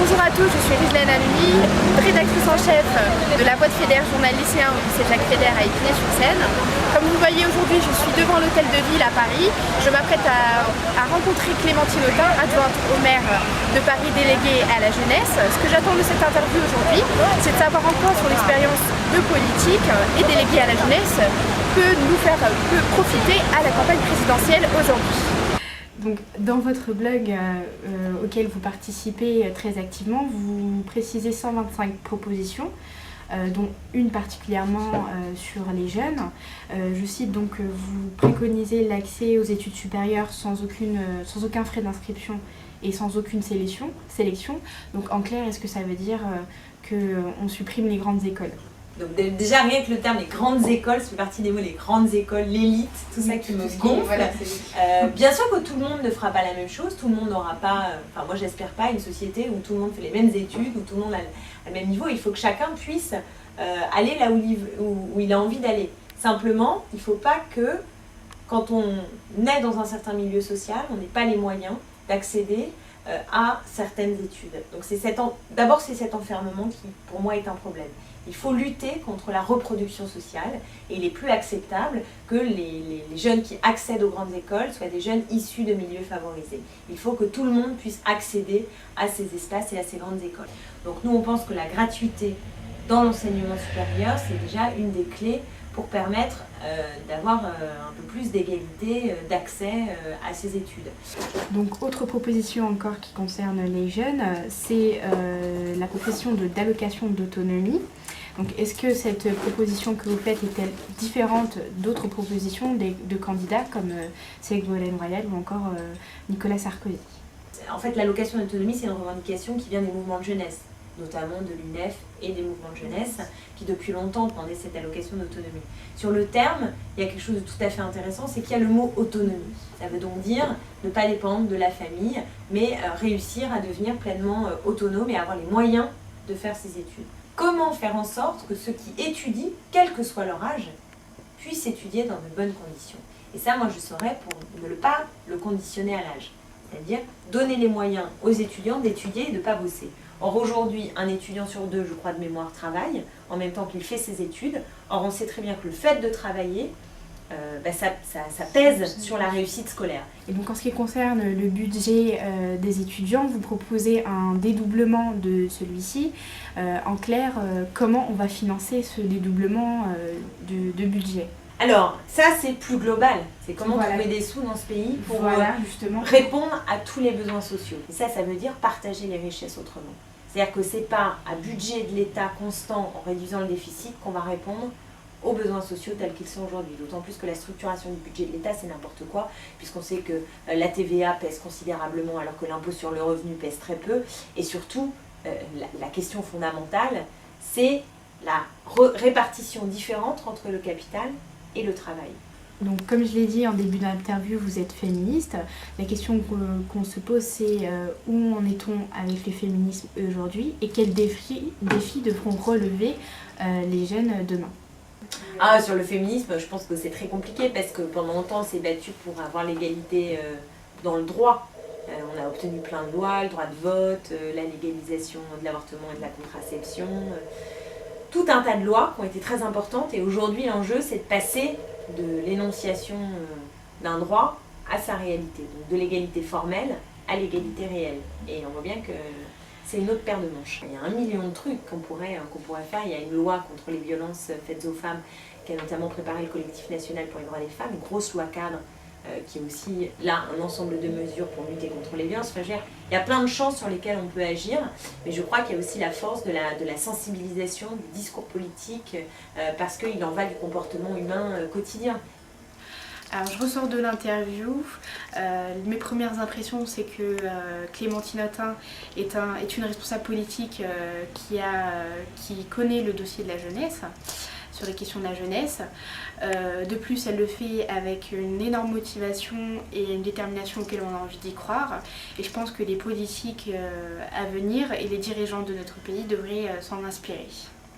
Bonjour à tous, je suis Rizlan Alouni, rédactrice en chef de la boîte Fédère journal lycéen au lycée Jacques Fédère à Épinay-sur-Seine. Comme vous le voyez aujourd'hui, je suis devant l'hôtel de ville à Paris. Je m'apprête à rencontrer Clémentine Autain, adjointe au maire de Paris déléguée à la jeunesse. Ce que j'attends de cette interview aujourd'hui, c'est de savoir en quoi son expérience de politique et déléguée à la jeunesse peut profiter à la campagne présidentielle aujourd'hui. Donc, dans votre blog auquel vous participez très activement, vous précisez 125 propositions, dont une particulièrement sur les jeunes. Je cite donc vous préconisez l'accès aux études supérieures sans aucun frais d'inscription et sans aucune sélection. Donc en clair, est-ce que ça veut dire qu'on supprime les grandes écoles ? Donc déjà rien que le terme les grandes écoles, ça fait partie des mots, les grandes écoles, l'élite, tout ça qui me gonfle. Voilà, bien sûr que tout le monde ne fera pas la même chose, tout le monde n'aura pas, enfin moi j'espère pas une société où tout le monde fait les mêmes études, où tout le monde a le même niveau. Il faut que chacun puisse aller là où il a envie d'aller. Simplement, il ne faut pas que quand on est dans un certain milieu social, on n'ait pas les moyens d'accéder à certaines études. Donc d'abord c'est cet enfermement qui pour moi est un problème. Il faut lutter contre la reproduction sociale et il est plus acceptable que les jeunes qui accèdent aux grandes écoles soient des jeunes issus de milieux favorisés. Il faut que tout le monde puisse accéder à ces espaces et à ces grandes écoles. Donc nous on pense que la gratuité dans l'enseignement supérieur c'est déjà une des clés pour permettre d'avoir un peu plus d'égalité d'accès à ces études. Donc autre proposition encore qui concerne les jeunes, c'est la proposition d'allocation d'autonomie. Donc est-ce que cette proposition que vous faites est-elle différente d'autres propositions de candidats comme Ségolène Royal ou encore Nicolas Sarkozy ? En fait l'allocation d'autonomie c'est une revendication qui vient des mouvements de jeunesse, notamment de l'UNEF et des mouvements de jeunesse, qui depuis longtemps demandaient cette allocation d'autonomie. Sur le terme, il y a quelque chose de tout à fait intéressant, c'est qu'il y a le mot autonomie. Ça veut donc dire ne pas dépendre de la famille, mais réussir à devenir pleinement autonome et avoir les moyens de faire ses études. Comment faire en sorte que ceux qui étudient, quel que soit leur âge, puissent étudier dans de bonnes conditions. Et ça, moi, je serais pour ne pas le conditionner à l'âge. C'est-à-dire donner les moyens aux étudiants d'étudier et de ne pas bosser. Or aujourd'hui, un étudiant sur deux, je crois de mémoire, travaille en même temps qu'il fait ses études. Or on sait très bien que le fait de travailler, ça pèse sur la réussite scolaire. Et donc en ce qui concerne le budget des étudiants, vous proposez un dédoublement de celui-ci. En clair, comment on va financer ce dédoublement de budget ? Alors, ça c'est plus global, c'est comment trouver des sous dans ce pays pour justement répondre à tous les besoins sociaux. Et ça veut dire partager les richesses autrement. C'est-à-dire que c'est pas à budget de l'État constant en réduisant le déficit qu'on va répondre aux besoins sociaux tels qu'ils sont aujourd'hui. D'autant plus que la structuration du budget de l'État c'est n'importe quoi, puisqu'on sait que la TVA pèse considérablement alors que l'impôt sur le revenu pèse très peu. Et surtout, la question fondamentale, c'est la répartition différente entre le capital et le travail. Donc, comme je l'ai dit en début d'interview, vous êtes féministe. La question qu'on se pose, c'est où en est-on avec le féminisme aujourd'hui et quels défis devront relever les jeunes demain ? Sur le féminisme, je pense que c'est très compliqué parce que pendant longtemps, on s'est battu pour avoir l'égalité dans le droit. On a obtenu plein de lois, le droit de vote, la légalisation de l'avortement et de la contraception. Tout un tas de lois qui ont été très importantes et aujourd'hui l'enjeu c'est de passer de l'énonciation d'un droit à sa réalité, donc de l'égalité formelle à l'égalité réelle. Et on voit bien que c'est une autre paire de manches. Il y a 1 million de trucs qu'on pourrait faire. Il y a une loi contre les violences faites aux femmes qui a notamment préparé le collectif national pour les droits des femmes, une grosse loi cadre qui est aussi là un ensemble de mesures pour lutter contre les violences. Enfin, il y a plein de champs sur lesquels on peut agir, mais je crois qu'il y a aussi la force de la sensibilisation, du discours politique, parce qu'il en va du comportement humain quotidien. Alors je ressors de l'interview, mes premières impressions c'est que Clémentine Autain est une responsable politique qui connaît le dossier de la jeunesse, sur les questions de la jeunesse. De plus, elle le fait avec une énorme motivation et une détermination auquel on a envie d'y croire. Et je pense que les politiques à venir et les dirigeants de notre pays devraient s'en inspirer.